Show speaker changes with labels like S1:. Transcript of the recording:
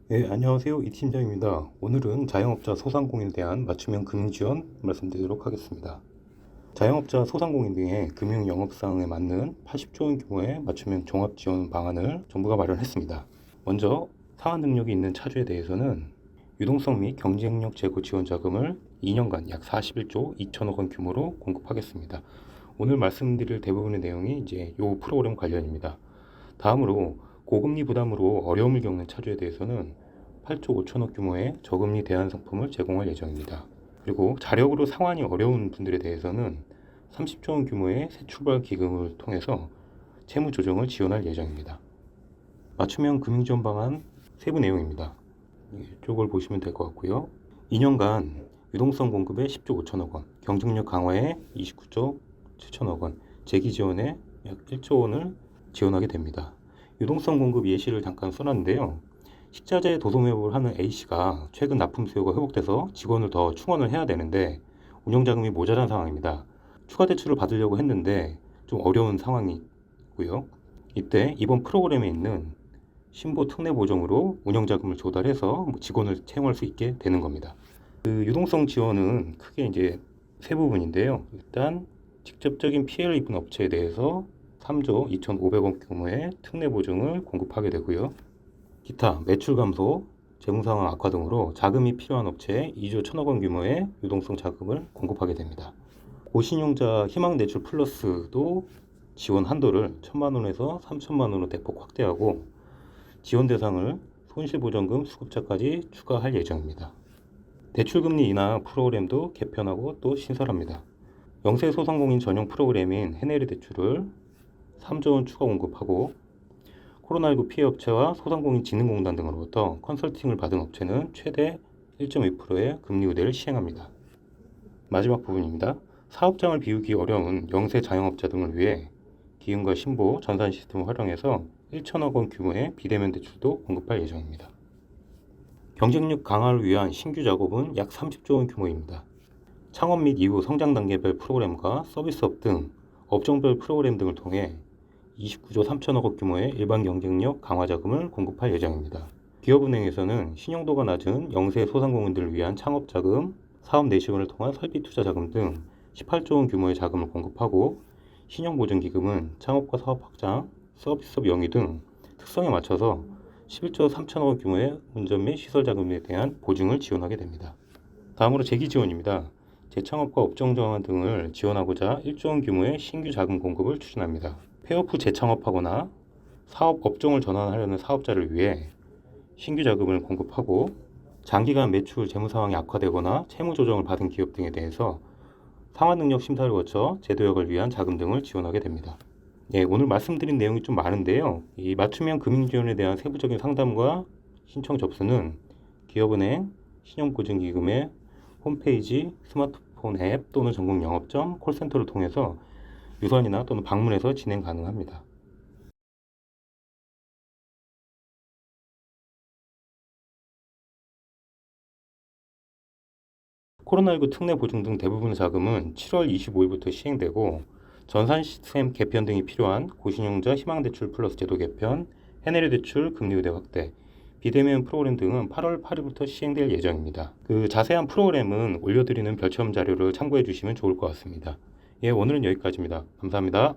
S1: 안녕하세요. 이 팀장입니다. 오늘은 자영업자 소상공인에 대한 맞춤형 금융지원 말씀드리도록 하겠습니다. 자영업자 소상공인 등의 금융 영업사항에 맞는 80조 원 규모의 맞춤형 종합지원 방안을 정부가 마련했습니다. 먼저 상환 능력이 있는 차주에 대해서는 유동성 및 경쟁력 제고 지원 자금을 2년간 약 41조 2천억 원 규모로 공급하겠습니다. 오늘 말씀드릴 대부분의 내용이 이제 이 프로그램 관련입니다. 다음으로 고금리 부담으로 어려움을 겪는 차주에 대해서는 8조 5천억 규모의 저금리 대안 상품을 제공할 예정입니다. 그리고 자력으로 상환이 어려운 분들에 대해서는 30조 원 규모의 새 출발 기금을 통해서 채무 조정을 지원할 예정입니다. 맞춤형 금융지원 방안 세부 내용입니다. 이쪽을 보시면 될 것 같고요. 2년간 유동성 공급에 10조 5천억 원, 경쟁력 강화에 29조 7천억 원, 재기 지원에 약 1조 원을 지원하게 됩니다. 유동성 공급 예시를 잠깐 써놨는데요. 식자재 도소매업을 하는 A씨가 최근 납품 수요가 회복돼서 직원을 더 충원을 해야 되는데 운영자금이 모자란 상황입니다. 추가 대출을 받으려고 했는데 좀 어려운 상황이고요. 이때 이번 프로그램에 있는 신보 특례 보정으로 운영자금을 조달해서 직원을 채용할 수 있게 되는 겁니다. 그 유동성 지원은 크게 이제 세 부분인데요. 일단 직접적인 피해를 입은 업체에 대해서 3조 2,500억 규모의 특례 보증을 공급하게 되고요. 기타 매출 감소, 재무상황 악화 등으로 자금이 필요한 업체에 2조 1천억 원 규모의 유동성 자금을 공급하게 됩니다. 고신용자 희망대출 플러스도 지원 한도를 1천만 원에서 3천만 원으로 대폭 확대하고 지원 대상을 손실보전금 수급자까지 추가할 예정입니다. 대출금리 인하 프로그램도 개편하고 또 신설합니다. 영세 소상공인 전용 프로그램인 해내리 대출을 3조 원 추가 공급하고 코로나19 피해 업체와 소상공인 진흥공단 등으로부터 컨설팅을 받은 업체는 최대 1.2%의 금리 우대를 시행합니다. 마지막 부분입니다. 사업장을 비우기 어려운 영세 자영업자 등을 위해 기금과 신보 전산 시스템을 활용해서 1천억 원 규모의 비대면 대출도 공급할 예정입니다. 경쟁력 강화를 위한 신규 작업은 약 30조 원 규모입니다. 창업 및 이후 성장 단계별 프로그램과 서비스업 등 업종별 프로그램 등을 통해 29조 3천억 원 규모의 일반 경쟁력 강화 자금을 공급할 예정입니다. 기업은행에서는 신용도가 낮은 영세 소상공인들을 위한 창업 자금, 사업 내시권을 통한 설비 투자 자금 등 18조 원 규모의 자금을 공급하고 신용보증기금은 창업과 사업 확장, 서비스업 영위 등 특성에 맞춰서 11조 3천억 원 규모의 운전 및 시설 자금에 대한 보증을 지원하게 됩니다. 다음으로 재기 지원입니다. 재창업과 업종 정화 등을 지원하고자 1조 원 규모의 신규 자금 공급을 추진합니다. 폐업 후 재창업하거나 사업 업종을 전환하려는 사업자를 위해 신규 자금을 공급하고 장기간 매출 재무 상황이 악화되거나 채무 조정을 받은 기업 등에 대해서 상환 능력 심사를 거쳐 재도약을 위한 자금 등을 지원하게 됩니다. 오늘 말씀드린 내용이 좀 많은데요. 이 맞춤형 금융지원에 대한 세부적인 상담과 신청 접수는 기업은행 신용보증기금의 홈페이지, 스마트폰 앱 또는 전국 영업점, 콜센터를 통해서 유선이나 또는 방문해서 진행 가능합니다. 코로나19 특례 보증 등 대부분의 자금은 7월 25일부터 시행되고 전산 시스템 개편 등이 필요한 고신용자 희망대출 플러스 제도 개편, 해내리 대출 금리 우대 확대, 비대면 프로그램 등은 8월 8일부터 시행될 예정입니다. 그 자세한 프로그램은 올려드리는 별첨 자료를 참고해 주시면 좋을 것 같습니다. 오늘은 여기까지입니다. 감사합니다.